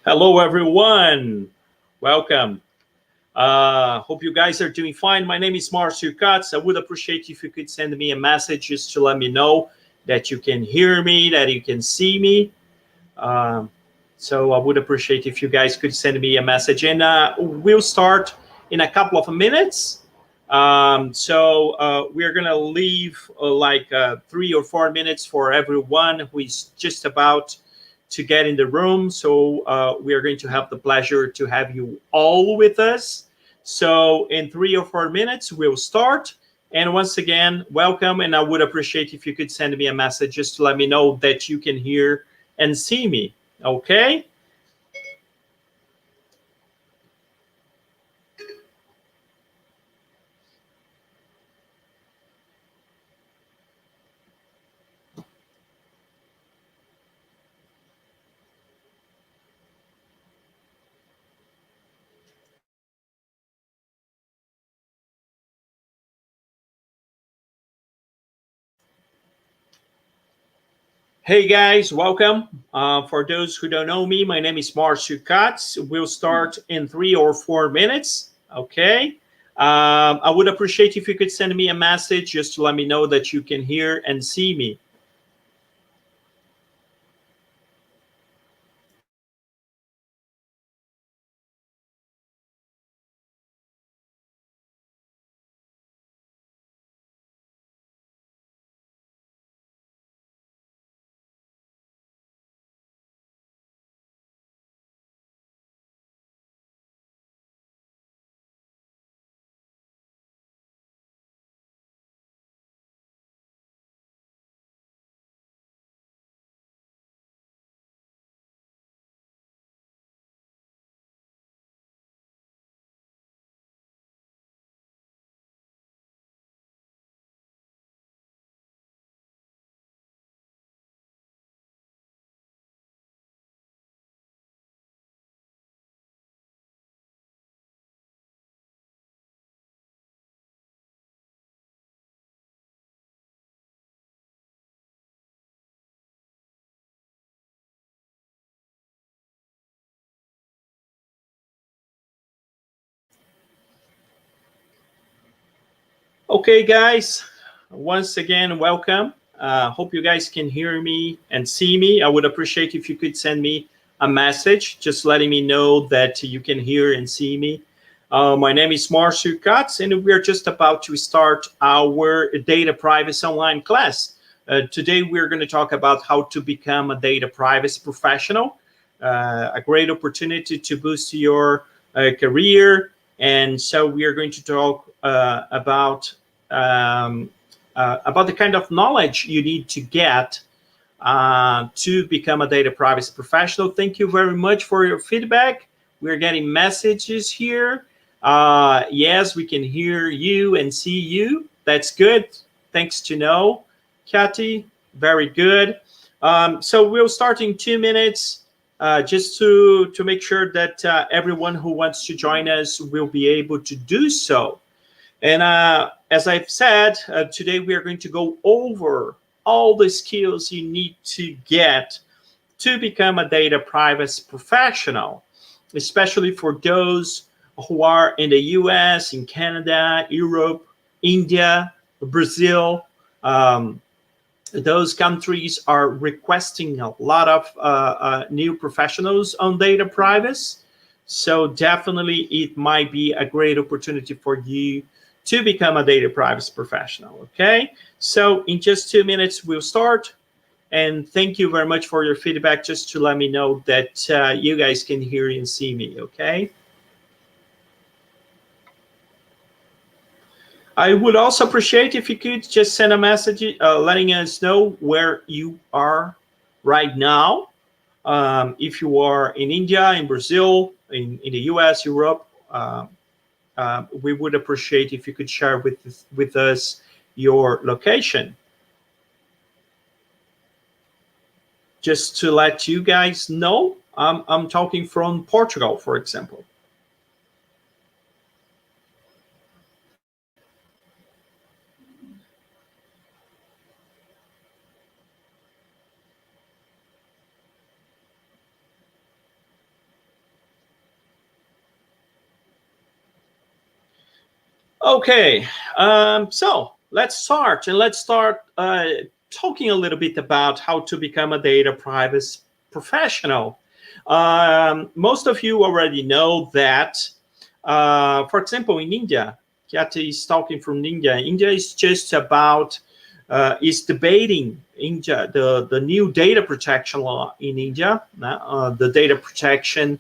Hello, everyone. Welcome. Hope you guys are doing fine. My name is Marcio Cots. I would appreciate if you could send me a message just to let me know that you can hear me, that you can see me. So I would appreciate if you guys could send me a message. And we'll start in a couple of minutes. We're going to leave 3 or 4 minutes for everyone who is just about to get in the room. So we are going to have the pleasure to have you all with us. So in 3 or 4 minutes, we'll start. And once again, welcome. And I would appreciate if you could send me a message just to let me know that you can hear and see me. Okay? Hey guys, welcome. For those who don't know me, my name is Marcio Cots. We'll start in 3 or 4 minutes. Okay. I would appreciate if you could send me a message just to let me know that you can hear and see me. Okay, guys, once again, welcome. Hope you guys can hear me and see me. I would appreciate if you could send me a message just letting me know that you can hear and see me. My name is Marcio Cots, and we're just about to start our data privacy online class. Today, we're going to talk about how to become a data privacy professional, a great opportunity to boost your career. And so we are going to talk about the kind of knowledge you need to get to become a data privacy professional. Thank you very much for your feedback. We're getting messages here. Yes, we can hear you and see you. That's good. Thanks to know, Kathy. Very good. So we'll start in 2 minutes. Just to make sure that everyone who wants to join us will be able to do so. And as I've said, today we are going to go over all the skills you need to get to become a data privacy professional, especially for those who are in the US, in Canada, Europe, India, Brazil. Those countries are requesting a lot of new professionals on data privacy. So definitely it might be a great opportunity for you to become a data privacy professional, okay? So in just 2 minutes, we'll start. And thank you very much for your feedback, just to let me know that you guys can hear and see me, okay? I would also appreciate if you could just send a message letting us know where you are right now. If you are in India, in Brazil, in the US, Europe, we would appreciate if you could share with us your location. Just to let you guys know, I'm talking from Portugal, for example. Okay, so let's start, and let's start talking a little bit about how to become a data privacy professional. Most of you already know that, for example, in India, Kyati is talking from India. India is just about is debating India the new data protection law in India. The data protection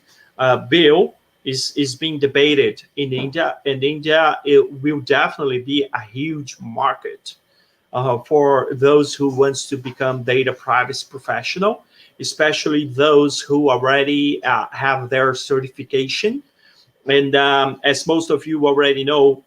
bill is being debated in India, and India it will definitely be a huge market for those who wants to become data privacy professional, especially those who already have their certification. And as most of you already know,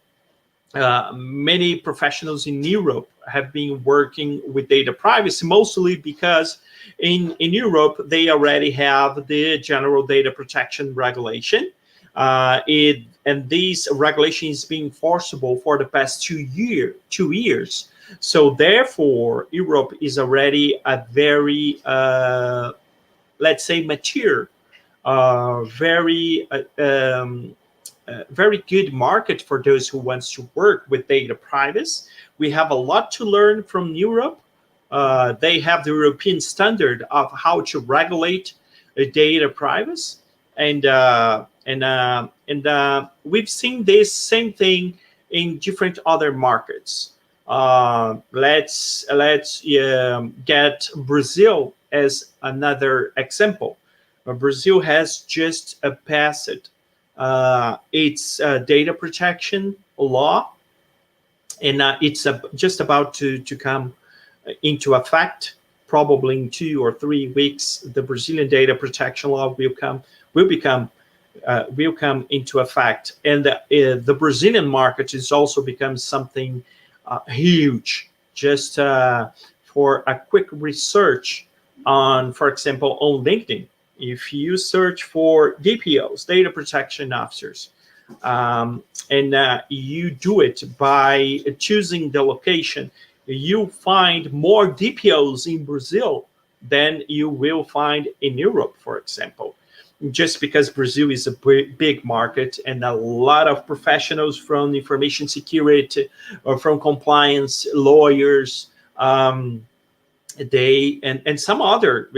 many professionals in Europe have been working with data privacy, mostly because in Europe, they already have the general data protection regulation. And these regulations being enforceable for the past 2 years. So therefore, Europe is already a very, let's say, mature, very good market for those who wants to work with data privacy. We have a lot to learn from Europe. They have the European standard of how to regulate data privacy, and we've seen this same thing in different other markets. Let's get Brazil as another example. Brazil has just passed its data protection law, and it's just about to come into effect. Probably in 2 or 3 weeks, the Brazilian data protection law will come into effect, and the Brazilian market is also become something huge. Just for a quick research on, for example, on LinkedIn, if you search for DPOs, data protection officers, and you do it by choosing the location, you find more DPOs in Brazil than you will find in Europe, for example, just because Brazil is a big market, and a lot of professionals from information security or from compliance, lawyers, they and some other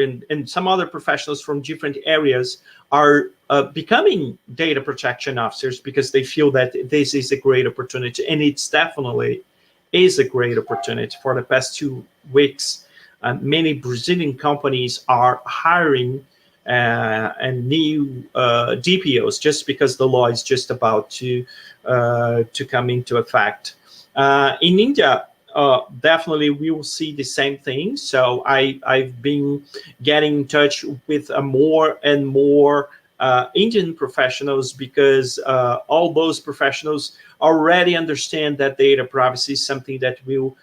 professionals from different areas are becoming data protection officers because they feel that this is a great opportunity, and it's definitely is a great opportunity. For the past 2 weeks, many Brazilian companies are hiring and new DPOs just because the law is just about to come into effect. In India, definitely we will see the same thing. So I've been getting in touch with more and more Indian professionals because all those professionals already understand that data privacy is something that will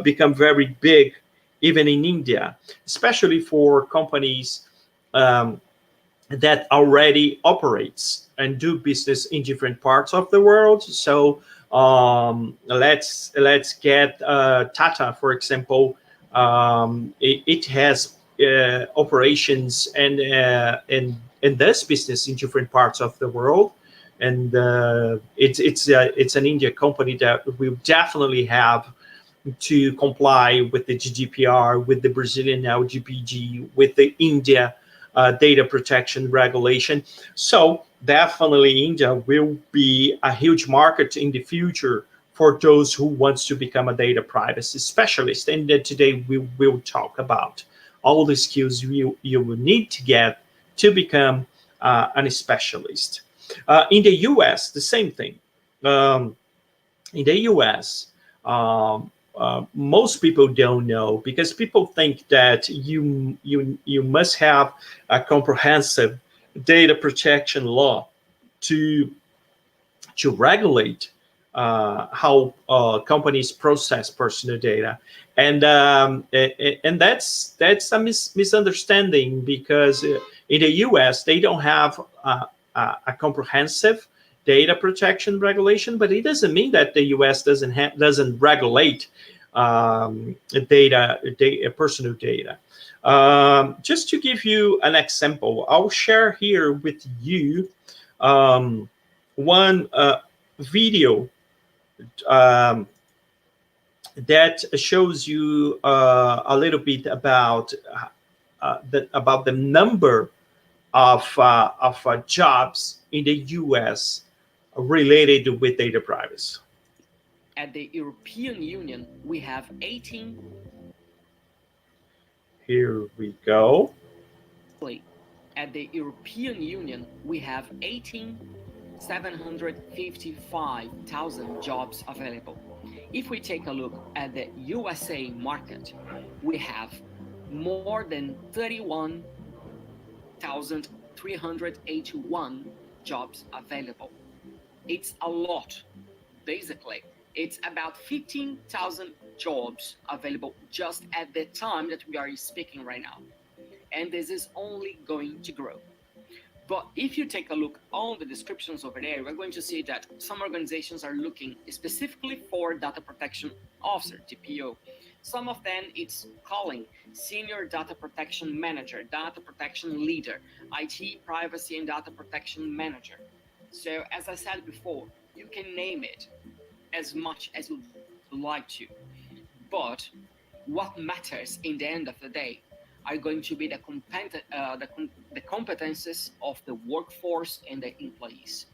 become very big even in India, especially for companies that already operates and do business in different parts of the world. So let's get Tata, for example. It has operations and does business in different parts of the world, and it's an India company that will definitely have to comply with the GDPR, with the Brazilian LGPD, with the India data protection regulation. So definitely India will be a huge market in the future for those who wants to become a data privacy specialist. And today we will talk about all the skills you will need to get to become a specialist. In the US, the same thing. In the US, most people don't know because people think that you must have a comprehensive data protection law to regulate how companies process personal data, and that's a misunderstanding because in the U.S. they don't have a comprehensive data protection regulation, but it doesn't mean that the U.S. doesn't regulate personal data. Just to give you an example, I'll share here with you one video Um, that shows you a little bit about the number of jobs in the U.S. related with data privacy. At the European Union, we have 18. Here we go. At the European Union, we have 18,755,000 jobs available. If we take a look at the USA market, we have more than 31,381 jobs available. It's a lot, basically. It's about 15,000 jobs available just at the time that we are speaking right now. And this is only going to grow. But if you take a look on the descriptions over there, we're going to see that some organizations are looking specifically for data protection officer, DPO. Some of them it's calling senior data protection manager, data protection leader, IT privacy and data protection manager. So as I said before, you can name it as much as you'd like to. But what matters in the end of the day are going to be the competences of the workforce and the employees.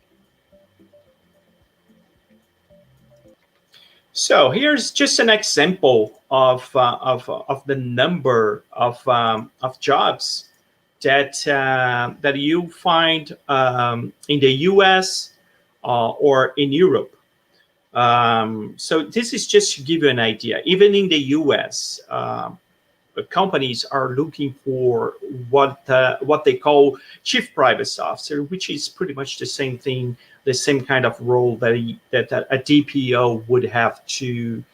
So here's just an example of the number of jobs that you find in the U.S. Or in Europe. So this is just to give you an idea. Even in the U.S., companies are looking for what they call chief privacy officer, which is pretty much the same thing, the same kind of role that a DPO would have to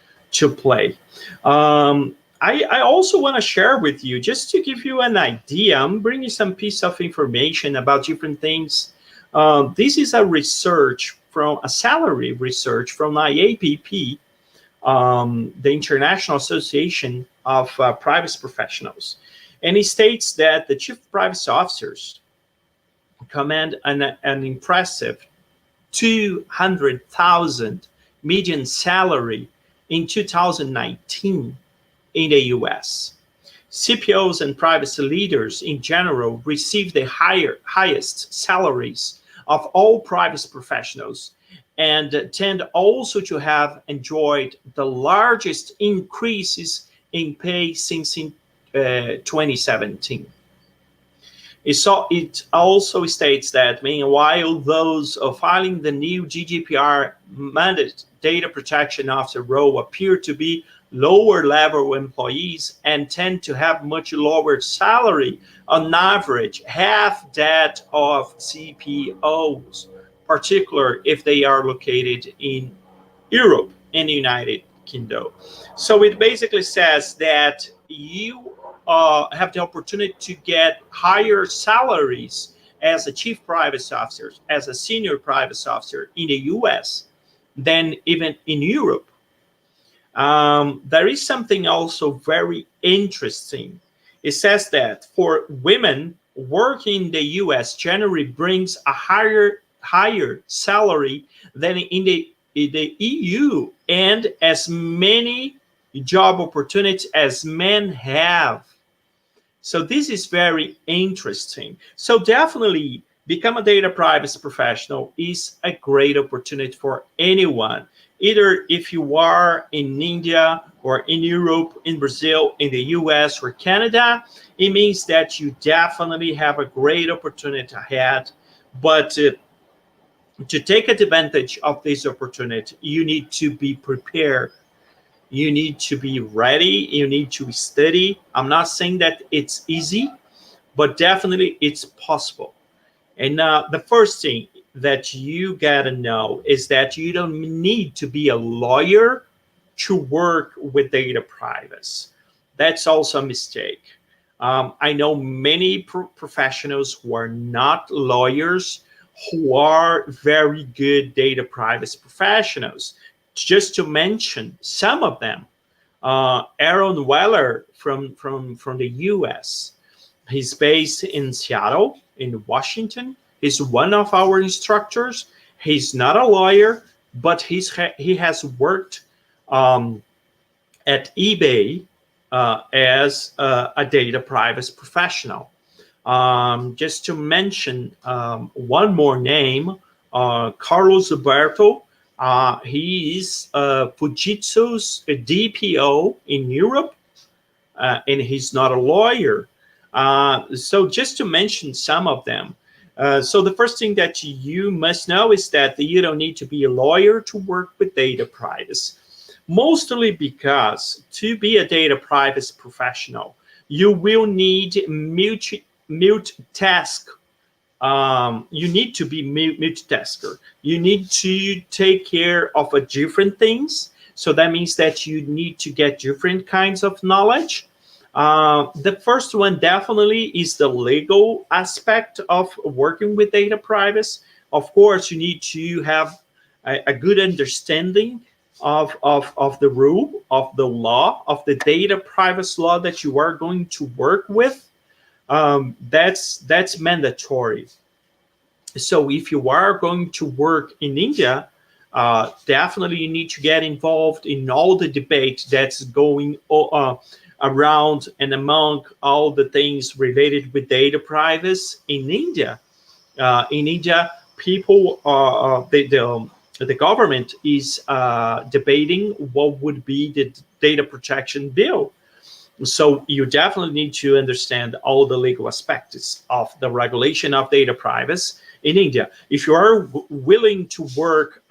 play. I also want to share with you, just to give you an idea, I'm bringing some piece of information about different things. This is a research from a salary research from IAPP, the International Association of Privacy Professionals. And it states that the chief privacy officers command an impressive 200,000 median salary in 2019 in the US. CPOs and privacy leaders in general receive the highest salaries of all privacy professionals and tend also to have enjoyed the largest increases in pay since 2017. It also states that, meanwhile, those filing the new GDPR mandate data protection officer role appear to be lower level employees and tend to have much lower salary, on average, half that of CPOs, particularly if they are located in Europe and the United Kingdom. So it basically says that you have the opportunity to get higher salaries as a chief privacy officer, as a senior privacy officer in the US than even in Europe. There is something also very interesting. It says that for women, working in the US generally brings a higher salary than in the EU, and as many job opportunities as men have. So this is very interesting. So definitely become a data privacy professional is a great opportunity for anyone, either if you are in India or in Europe, in Brazil, in the US or Canada. It means that you definitely have a great opportunity ahead. But to take advantage of this opportunity, you need to be prepared. You need to be ready. You need to study. I'm not saying that it's easy, but definitely it's possible. And the first thing that you gotta know is that you don't need to be a lawyer to work with data privacy. That's also a mistake. I know many professionals who are not lawyers who are very good data privacy professionals. Just to mention some of them, Aaron Weller from the US. He's based in Seattle, in Washington. He's one of our instructors. He's not a lawyer, but he has worked um, at eBay as a data privacy professional. Just to mention one more name, Carlos Alberto. He is Fujitsu's DPO in Europe, and he's not a lawyer. So just to mention some of them. So the first thing that you must know is that you don't need to be a lawyer to work with data privacy. Mostly because to be a data privacy professional, you will need multitask. You need to be multitasker. You need to take care of different things. So that means that you need to get different kinds of knowledge. The first one definitely is the legal aspect of working with data privacy. Of course, you need to have a good understanding of the rule, of the law, of the data privacy law that you are going to work with. That's mandatory. So if you are going to work in India, definitely you need to get involved in all the debate that's going around and among all the things related with data privacy in India. In India, people, the government is debating what would be the data protection bill. So you definitely need to understand all the legal aspects of the regulation of data privacy in India. If you are willing to work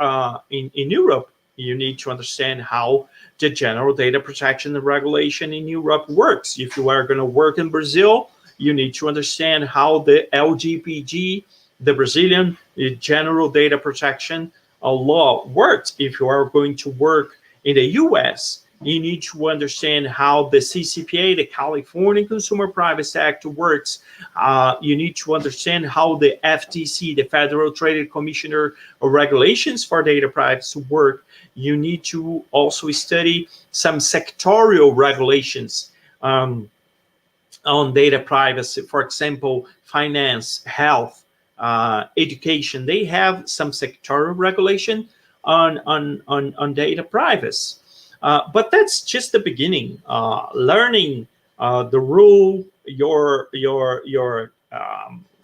in Europe, you need to understand how the general data protection regulation in Europe works. If you are going to work in Brazil, you need to understand how the LGPD, the Brazilian general data protection law works. If you are going to work in the US, you need to understand how the CCPA, the California Consumer Privacy Act, works. You need to understand how the FTC, the Federal Trade Commissioner regulations for data privacy work. You need to also study some sectorial regulations on data privacy. For example, finance, health, education. They have some sectoral regulation on data privacy. But that's just the beginning. Learning the rule, your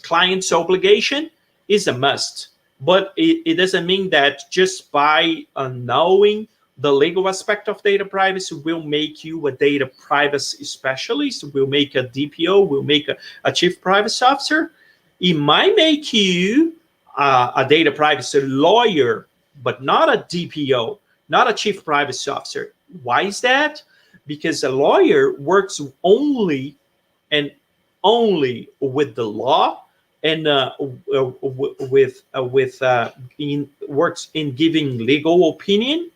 client's obligation is a must. But it doesn't mean that just by knowing the legal aspect of data privacy will make you a data privacy specialist, will make a DPO, will make a chief privacy officer. It might make you a data privacy lawyer, but not a DPO, not a chief privacy officer. Why is that? Because a lawyer works only and only with the law and works in giving legal opinion.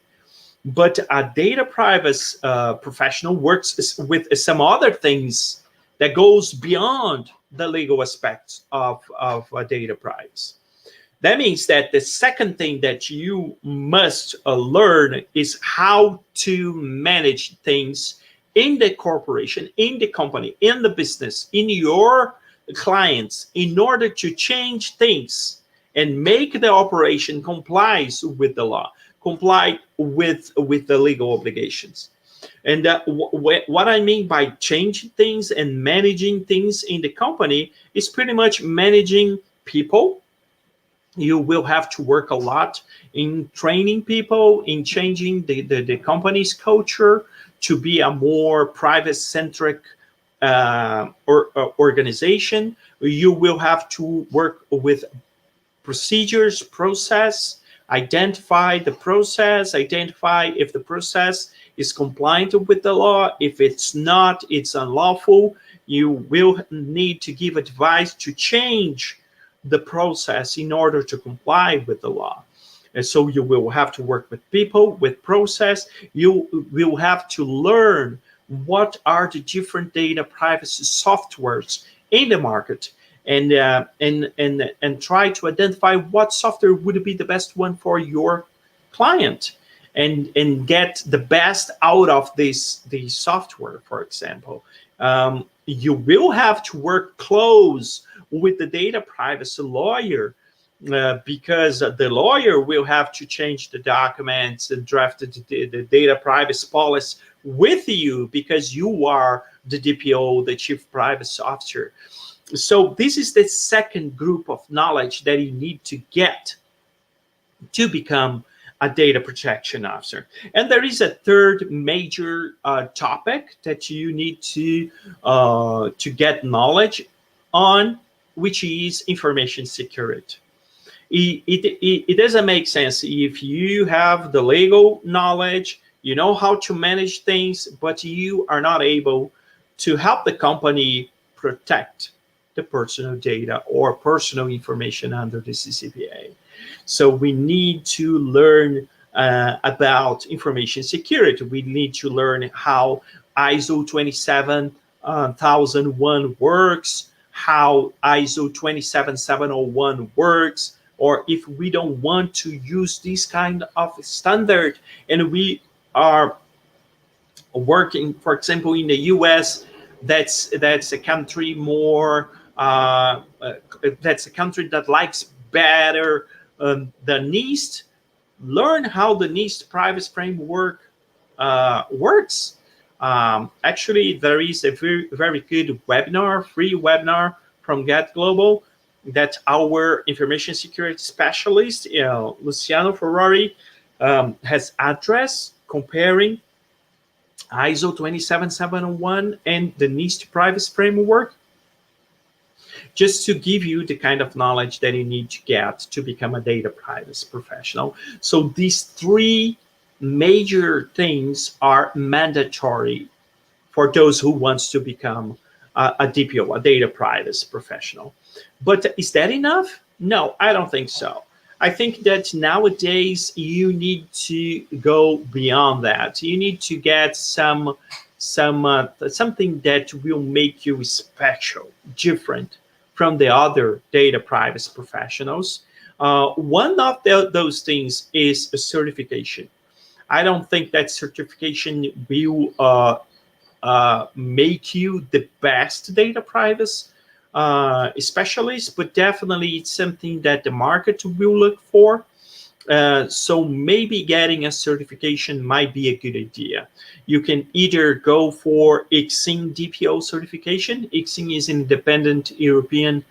But a data privacy professional works with some other things that goes beyond the legal aspects of data privacy. That means that the second thing that you must learn is how to manage things in the corporation, in the company, in the business, in your clients, in order to change things and make the operation complies with the law, comply with the legal obligations. And what I mean by changing things and managing things in the company is pretty much managing people. You will have to work a lot in training people, in changing the company's culture to be a more private-centric organization. You will have to work with procedures, process, identify the process, identify if the process is compliant with the law. If it's not, it's unlawful. You will need to give advice to change the process in order to comply with the law. And so you will have to work with people, with process. You will have to learn what are the different data privacy softwares in the market, and try to identify what software would be the best one for your client, and get the best out of this software. For example, you will have to work close with the data privacy lawyer because the lawyer will have to change the documents and draft the data privacy policy with you because you are the DPO, the Chief Privacy Officer. So this is the second group of knowledge that you need to get to become a data protection officer. And there is a third major topic that you need to get knowledge on, which is information security. It doesn't make sense if you have the legal knowledge, you know how to manage things, but you are not able to help the company protect the personal data or personal information under the CCPA. So we need to learn about information security. We need to learn how ISO 27001 works, how ISO 27701 works, or if we don't want to use this kind of standard and we are working, for example, in the US, that's a country more that's a country that likes better the NIST. Learn how the NIST privacy framework works. Actually, there is a very good webinar, free webinar from GetGlobal that our information security specialist, Luciano Ferrari, has addressed, comparing ISO 27701 and the NIST privacy framework, just to give you the kind of knowledge that you need to get to become a data privacy professional. So these three major things are mandatory for those who wants to become a DPO, a data privacy professional. But is that enough? No, I don't think so. I think that nowadays you need to go beyond that. You need to get something that will make you special, different from the other data privacy professionals. One of those things is a certification. I don't think that certification will make you the best data privacy specialist, but definitely it's something that the market will look for. So maybe getting a certification might be a good idea. You can either go for ICSIN DPO certification. ICSIN is an independent European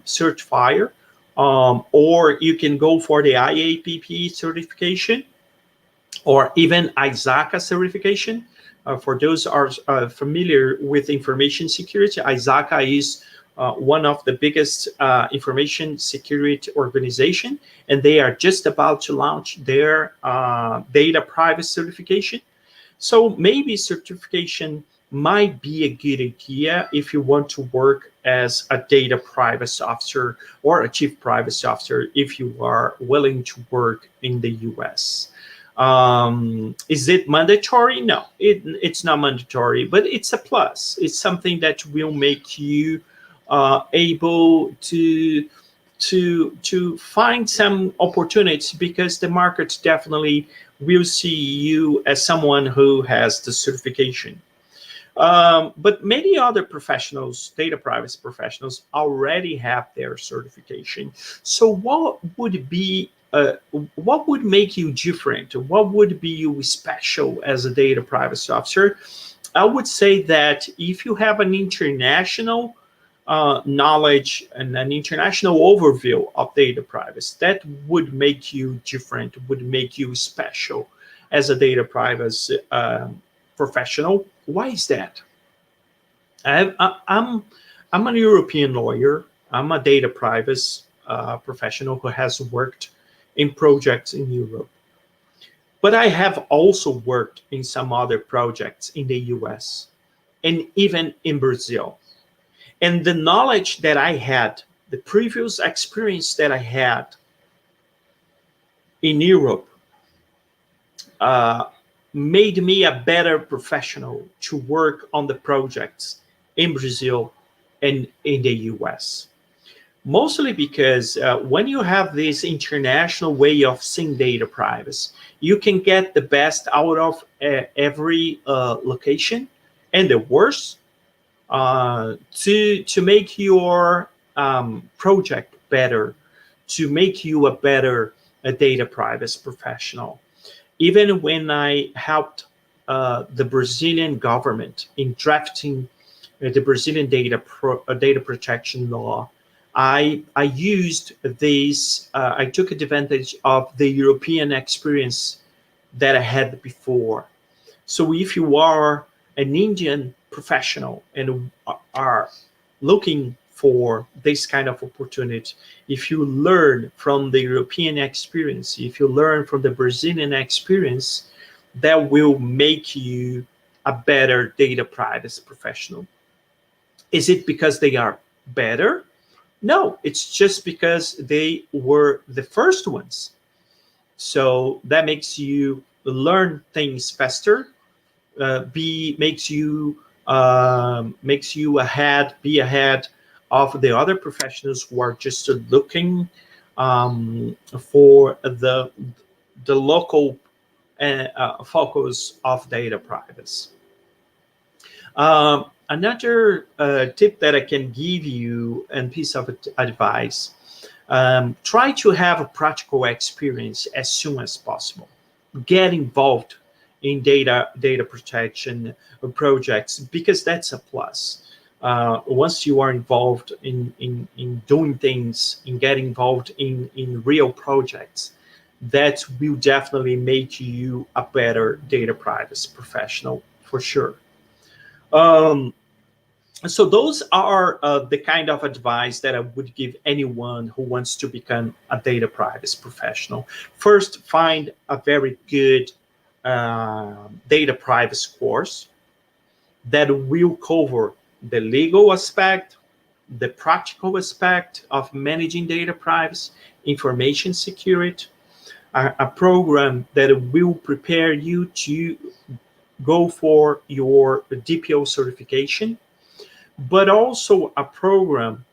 certifier, or you can go for the IAPP certification, or even ISACA certification. For those are familiar with information security, ISACA is one of the biggest information security organization, and they are just about to launch their data privacy certification. So maybe certification might be a good idea if you want to work as a data privacy officer or a chief privacy officer if you are willing to work in the US. Is it mandatory? No, it's not mandatory, but it's a plus. It's something that will make you able to find some opportunities, because the market definitely will see you as someone who has the certification. But many other professionals, data privacy professionals, already have their certification. So what would make you different? What would be you special as a data privacy officer? I would say that if you have an international knowledge and an international overview of data privacy, that would make you different, would make you special as a data privacy professional. Why is that? I'm a European lawyer. I'm a data privacy professional who has worked in projects in Europe. But I have also worked in some other projects in the US and even in Brazil. And the knowledge that I had, the previous experience that I had in Europe, made me a better professional to work on the projects in Brazil and in the US. Mostly because when you have this international way of seeing data privacy, you can get the best out of every location and the worst to make your project better, to make you a better data privacy professional. Even when I helped the Brazilian government in drafting the Brazilian data protection law, I used this. I took advantage of the European experience that I had before. So if you are an Indian professional and are looking for this kind of opportunity, if you learn from the European experience, if you learn from the Brazilian experience, that will make you a better data privacy professional. Is it because they are better? No, it's just because they were the first ones. So that makes you learn things faster, makes you be ahead of the other professionals who are just looking for the local focus of data privacy. Another tip that I can give you and piece of advice: try to have a practical experience as soon as possible. Get involved in data protection projects, because that's a plus. Once you are involved in doing things, in getting involved in real projects, that will definitely make you a better data privacy professional for sure. Um, so those are the kind of advice that I would give anyone who wants to become a data privacy professional. First, find a very good data privacy course that will cover the legal aspect, the practical aspect of managing data privacy, information security, a program that will prepare you to go for your DPO certification, but also a program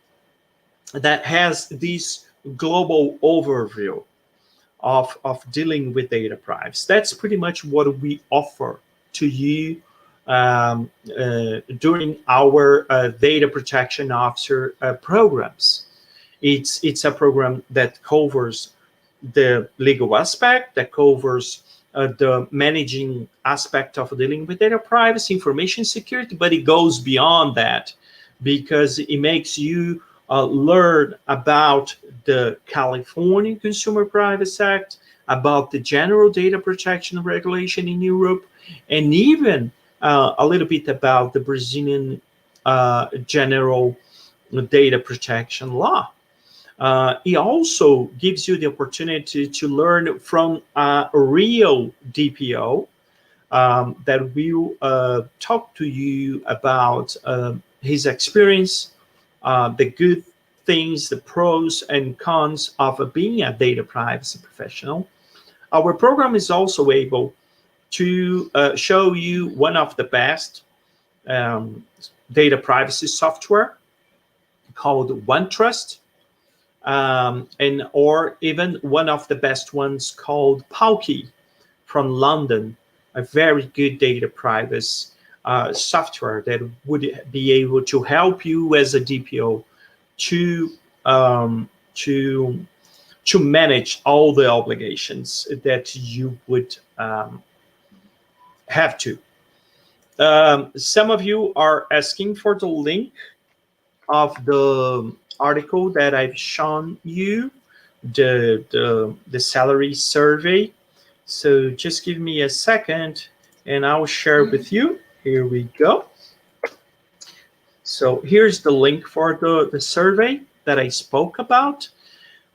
that has this global overview of dealing with data privacy. That's pretty much what we offer to you during our data protection officer programs. It's a program that covers the legal aspect, that covers the managing aspect of dealing with data privacy, information security, but it goes beyond that, because it makes you learn about the California Consumer Privacy Act, about the General Data Protection Regulation in Europe, and even a little bit about the Brazilian General Data Protection Law. It also gives you the opportunity to learn from a real DPO that will talk to you about his experience, the good things, the pros and cons of being a data privacy professional. Our program is also able to show you one of the best data privacy software called OneTrust, and or even one of the best ones called Pauki from London, a very good data privacy software that would be able to help you as a DPO to um, to to manage all the obligations that you would have to. Some of you are asking for the link of the article that I've shown you, the salary survey. So just give me a second and I'll share with you. Here we go. So here's the link for the survey that I spoke about.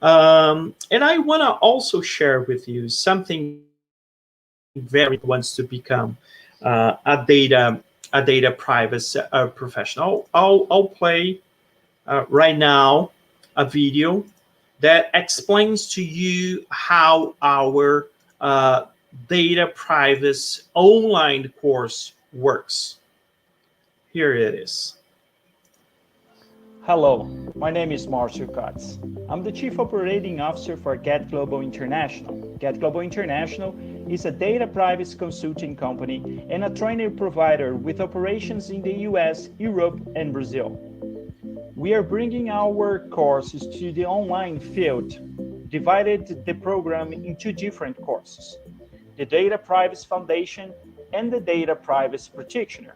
And I want to also share with you something very wants to become a data privacy professional. I'll play right now a video that explains to you how our data privacy online course works. Here it is. Hello, my name is Marcio Cots. I'm the Chief Operating Officer for GetGlobal International. GetGlobal International is a data privacy consulting company and a training provider with operations in the US, Europe, and Brazil. we are bringing our courses to the online field, divided the program into different courses: the Data Privacy Foundation and the Data Privacy Practitioner.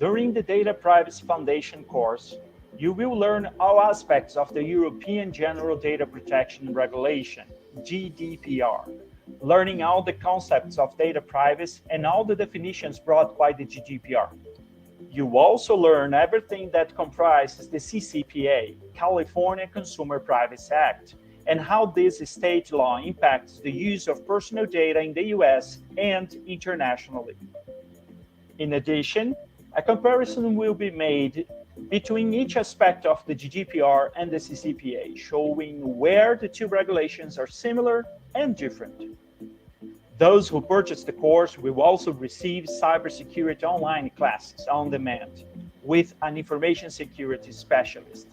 During the Data Privacy Foundation course, you will learn all aspects of the European General Data Protection Regulation, GDPR, learning all the concepts of data privacy and all the definitions brought by the GDPR. You also learn everything that comprises the CCPA, California Consumer Privacy Act, and how this state law impacts the use of personal data in the US and internationally. In addition, a comparison will be made between each aspect of the GDPR and the CCPA, showing where the two regulations are similar and different. Those who purchase the course will also receive cybersecurity online classes on demand with an information security specialist.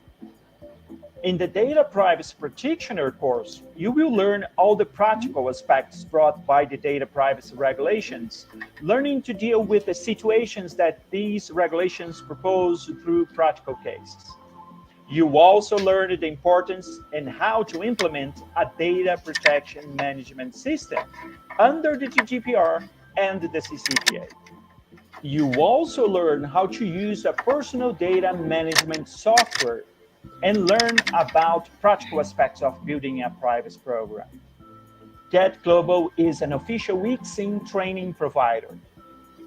In the Data Privacy Practitioner course, you will learn all the practical aspects brought by the data privacy regulations, learning to deal with the situations that these regulations propose through practical cases. You also learn the importance and how to implement a data protection management system under the GDPR and the CCPA. You also learn how to use a personal data management software and learn about practical aspects of building a privacy program. GetGlobal is an official ICSIN training provider.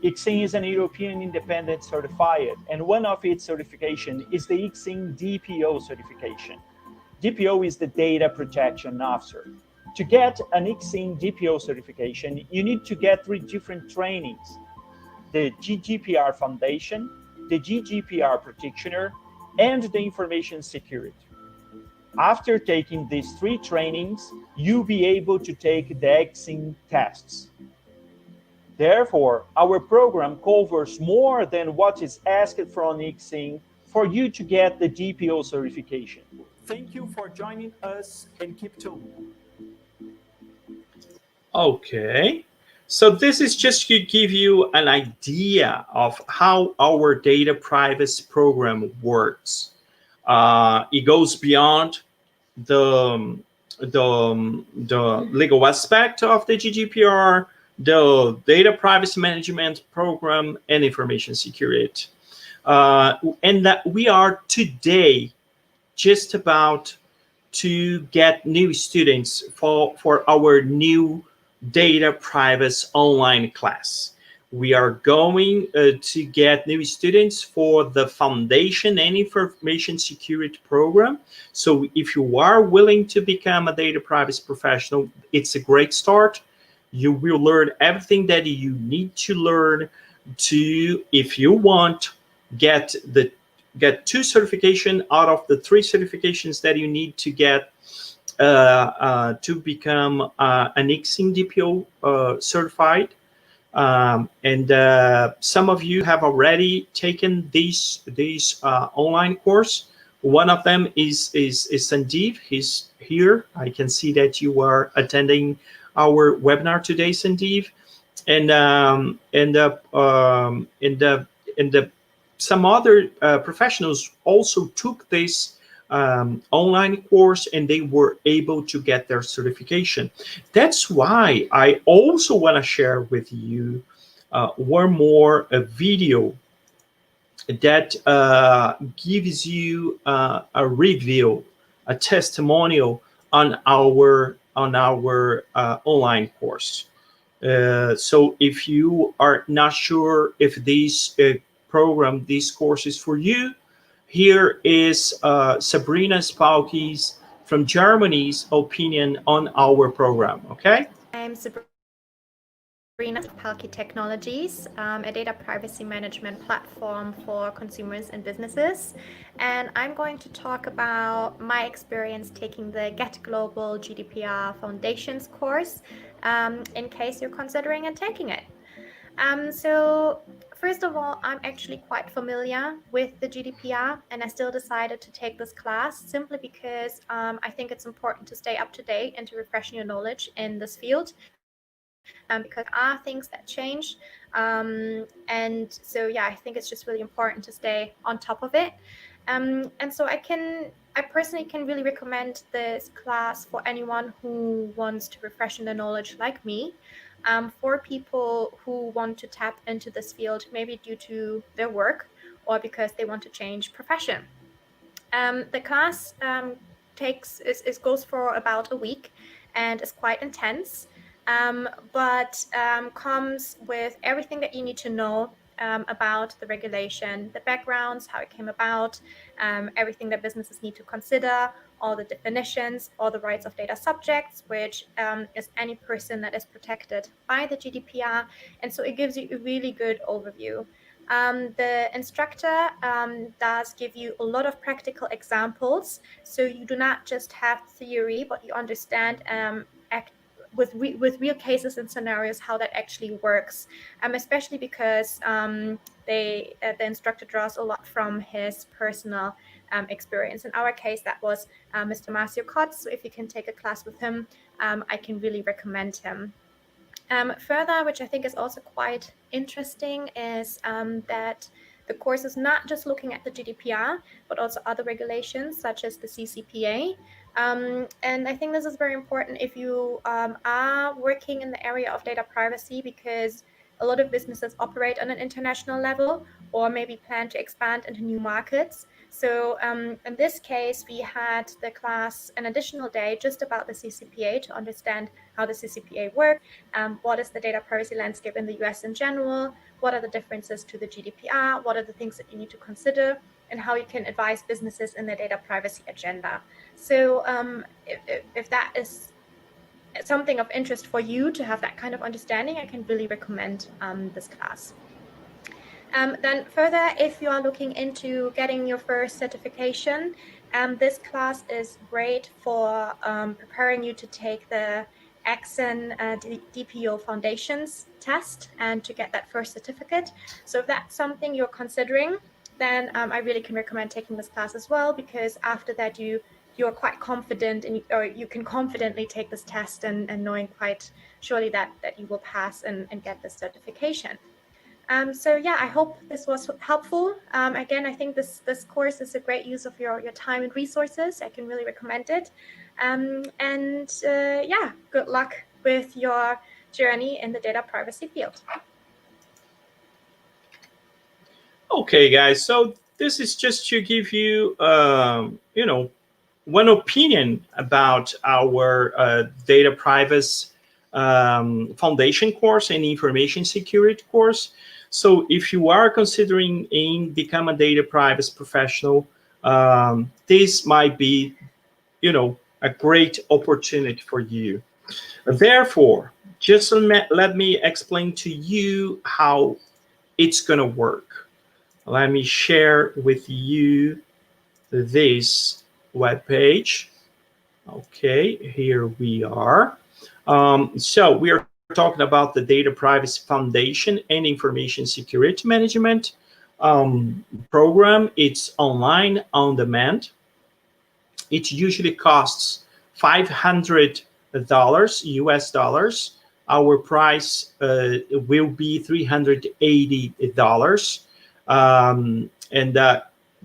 ICSIN is an European independent certified, and one of its certification is the ICSIN DPO certification. DPO is the Data Protection Officer. To get an ICSIN DPO certification, you need to get 3 different trainings: the GDPR Foundation, the GDPR Practitioner, and the Information Security. After taking these 3 trainings, you'll be able to take the ICSIN tests. Therefore, our program covers more than what is asked from ICSIN for you to get the DPO certification. Thank you for joining us, and keep tuned. Okay. So this is just to give you an idea of how our data privacy program works. It goes beyond the legal aspect of the GDPR, the data privacy management program, and information security. And that we are today just about to get new students for our new data privacy online class. We are going to get new students for the foundation and information security program. So if you are willing to become a data privacy professional, it's a great start. You will learn everything that you need to learn to, if you want, get 2 certification out of the 3 certifications that you need to get to become an ICSIN DPO certified. And some of you have already taken these online course. One of them is Sandeep. He's here. I can see that you are attending our webinar today, Sandeep. And some other professionals also took this online course, and they were able to get their certification. That's why I also want to share with you one more video that gives you a review, a testimonial on our online course. So if you are not sure if this program, this course is for you, here is Sabrina Spalki's from Germany's opinion on our program, okay? I'm Sabrina of Palki Technologies, a data privacy management platform for consumers and businesses. And I'm going to talk about my experience taking the GetGlobal GDPR Foundations course, in case you're considering taking it. So first of all, I'm actually quite familiar with the GDPR, and I still decided to take this class simply because I think it's important to stay up to date and to refresh your knowledge in this field, because there are things that change. And so, yeah, I think it's just really important to stay on top of it. And so I personally can really recommend this class for anyone who wants to refresh their knowledge like me. For people who want to tap into this field, maybe due to their work or because they want to change profession. The class goes for about a week and is quite intense, but comes with everything that you need to know about the regulation, the backgrounds, how it came about, everything that businesses need to consider, all the definitions, all the rights of data subjects, which is any person that is protected by the GDPR. And so it gives you a really good overview. The instructor does give you a lot of practical examples, so you do not just have theory, but you understand with real cases and scenarios how that actually works, especially because the instructor draws a lot from his personal experience. In our case, that was Mr. Marcio Cots, so if you can take a class with him, I can really recommend him. Further, which I think is also quite interesting, is that the course is not just looking at the GDPR, but also other regulations such as the CCPA. And I think this is very important if you are working in the area of data privacy, because a lot of businesses operate on an international level or maybe plan to expand into new markets. So in this case, we had the class an additional day just about the CCPA to understand how the CCPA works, what is the data privacy landscape in the US in general, what are the differences to the GDPR, what are the things that you need to consider, and how you can advise businesses in their data privacy agenda. So if that is something of interest for you to have that kind of understanding, I can really recommend this class. Then further, if you are looking into getting your first certification, this class is great for preparing you to take the Axon DPO Foundations test and to get that first certificate. So if that's something you're considering, then I really can recommend taking this class as well, because after that you're quite confident or you can confidently take this test and knowing quite surely that you will pass and get this certification. So yeah, I hope this was helpful. Again, I think this course is a great use of your time and resources. I can really recommend it. Yeah, good luck with your journey in the data privacy field. Okay, guys. So this is just to give you, one opinion about our data privacy foundation course and information security course. So if you are considering in become a data privacy professional, this might be, a great opportunity for you. Therefore, just let me explain to you how it's going to work. Let me share with you this web page. Okay, here we are. So we are talking about the Data Privacy Foundation and Information Security Management program. It's online, on demand. It usually costs $500 US dollars. Our price will be $380.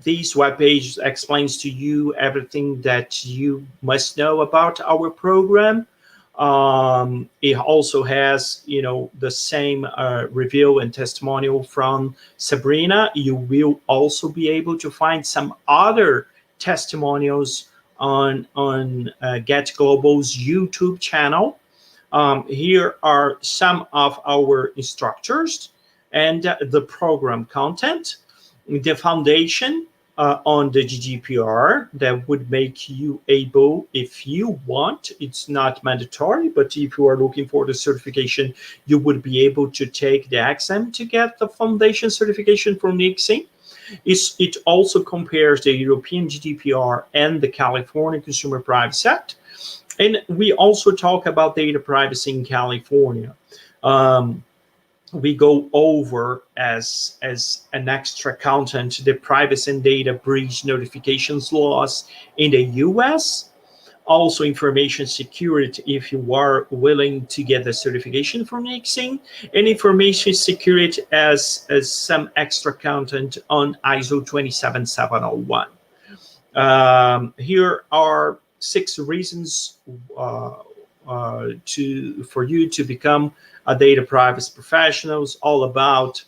This webpage explains to you everything that you must know about our program. It also has, the same review and testimonial from Sabrina. You will also be able to find some other testimonials on GetGlobal's YouTube channel. Here are some of our instructors and the program content. The foundation on the GDPR that would make you able, if you want, it's not mandatory, but if you are looking for the certification, you would be able to take the exam to get the foundation certification from NICSI. It also compares the European GDPR and the California Consumer Privacy Act. And we also talk about data privacy in California. We go over as an extra content the privacy and data breach notifications laws in the US, Also information security if you are willing to get the certification from Nixon, and information security as some extra content on ISO 27701. Here are 6 reasons for you to become a data privacy professional. It's all about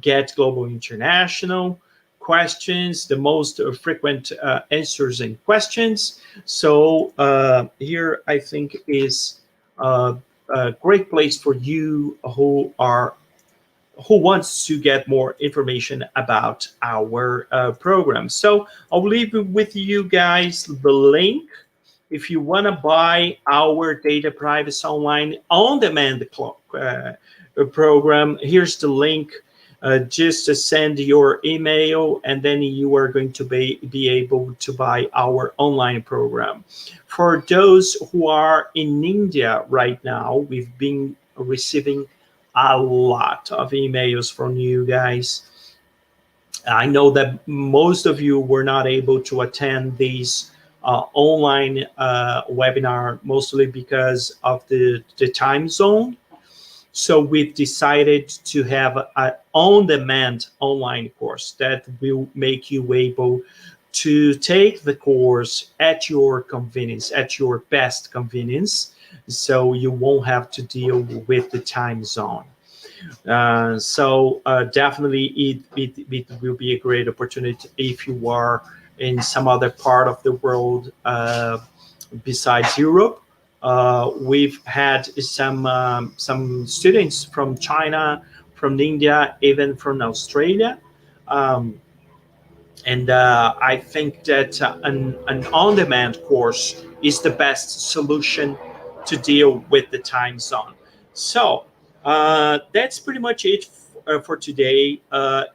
GetGlobal International. Questions, the most frequent answers and questions. So here I think is a great place for you who wants to get more information about our program. So I'll leave with you guys the link. If you want to buy our data privacy online on demand program, here's the link. Just to send your email, and then you are going to be able to buy our online program. For those who are in India right now, we've been receiving a lot of emails from you guys. I know that most of you were not able to attend these online webinar, mostly because of the time zone. So we've decided to have an on-demand online course that will make you able to take the course at your convenience, at your best convenience, so you won't have to deal with the time zone. So definitely it will be a great opportunity if you are in some other part of the world besides Europe. We've had some students from China, from India, even from Australia. And I think that an on-demand course is the best solution to deal with the time zone. So that's pretty much it for today.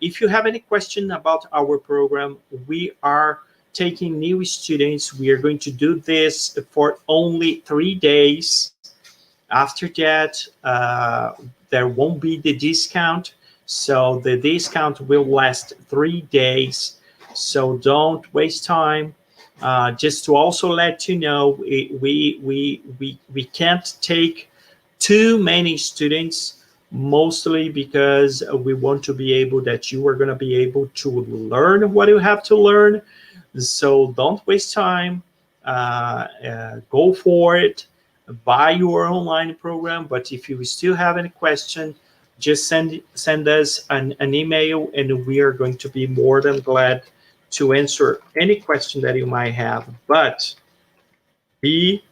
If you have any question about our program, we are taking new students. We are going to do this for only 3 days. After that, there won't be the discount. So the discount will last 3 days. So don't waste time. Just to also let you know, we can't take too many students, mostly because we want to be able that you are going to be able to learn what you have to learn. So don't waste time. Go for it. Buy your online program. But if you still have any question, just send us an email, and we are going to be more than glad to answer any question that you might have. But be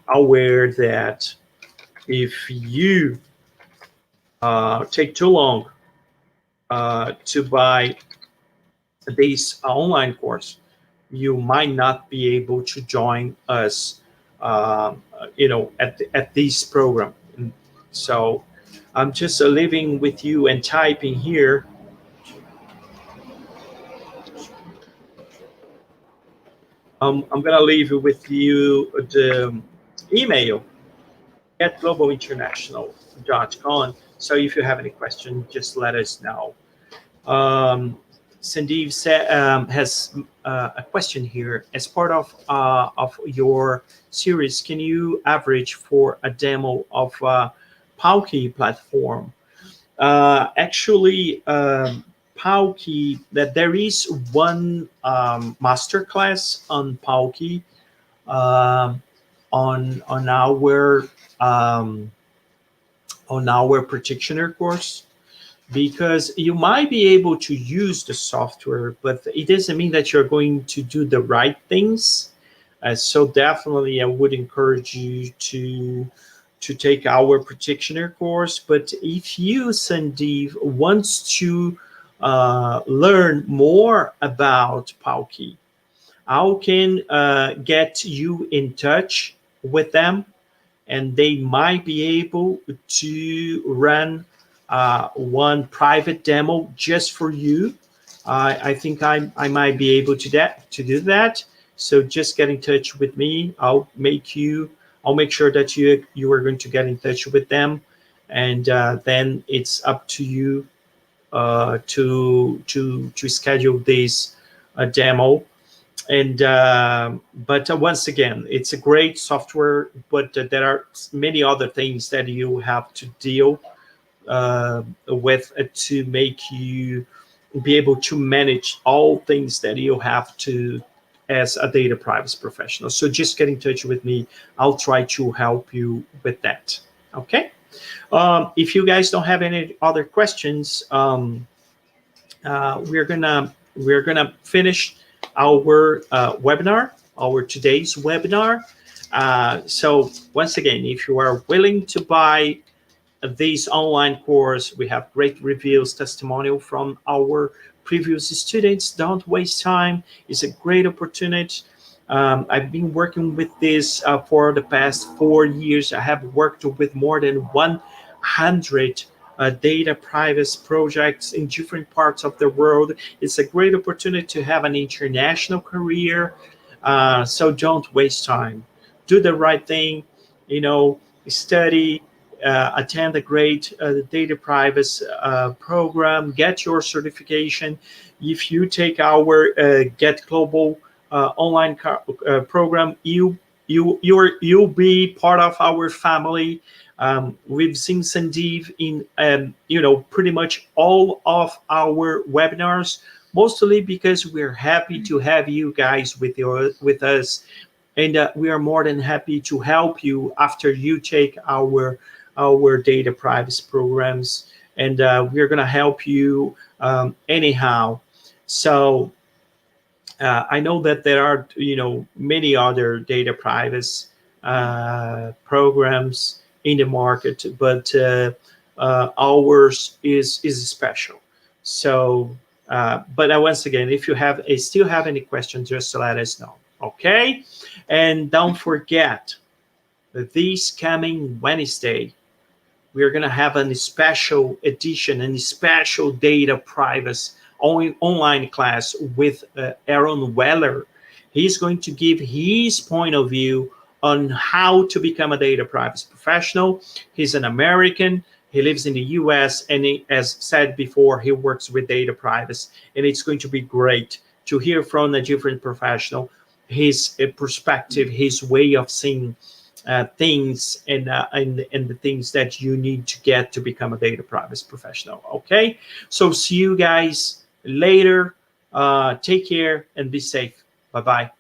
aware that if you take too long to buy this online course, you might not be able to join us, at this program. So I'm just leaving with you and typing here. I'm going to leave with you the email at globalinternational.com. So if you have any question, just let us know. Sandeep has a question here. As part of your series, can you average for a demo of Pauki platform? Actually, Pauki, that there is one masterclass on Pauki on our Practitioner course, because you might be able to use the software, but it doesn't mean that you're going to do the right things. So definitely, I would encourage you to take our Practitioner course. But if you, Sandeep, wants to learn more about Pauki, I can get you in touch with them, and they might be able to run one private demo just for you. I think I might be able to do that. So just get in touch with me. I'll make sure that you are going to get in touch with them, and then it's up to you to schedule this demo. And but once again, it's a great software, but there are many other things that you have to deal with to make you be able to manage all things that you have to as a data privacy professional. So just get in touch with me. I'll try to help you with that. Okay. If you guys don't have any other questions, we're gonna finish our webinar, our today's webinar. So once again, if you are willing to buy this online course, we have great reviews, testimonial from our previous students. Don't waste time. It's a great opportunity. I've been working with this for the past 4 years. I have worked with more than 100 data privacy projects in different parts of the world. It's a great opportunity to have an international career. So don't waste time. Do the right thing. Study, attend a great data privacy program, get your certification. If you take our GetGlobal online program, you'll be part of our family. We've seen Sandeep in pretty much all of our webinars, mostly because we're happy to have you guys with us, and we are more than happy to help you after you take our data privacy programs, and we're gonna help you anyhow. So I know that there are many other data privacy programs in the market, but ours is special. So, but once again, if you still have any questions, just let us know. Okay, and don't forget this coming Wednesday, we're going to have a special edition and special data privacy online class with Aaron Weller. He's going to give his point of view on how to become a data privacy professional. He's an American. He lives in the US, and as said before, he works with data privacy. And it's going to be great to hear from a different professional, his perspective, his way of seeing things, and the things that you need to get to become a data privacy professional. Okay, so see you guys later. Take care and be safe. Bye bye.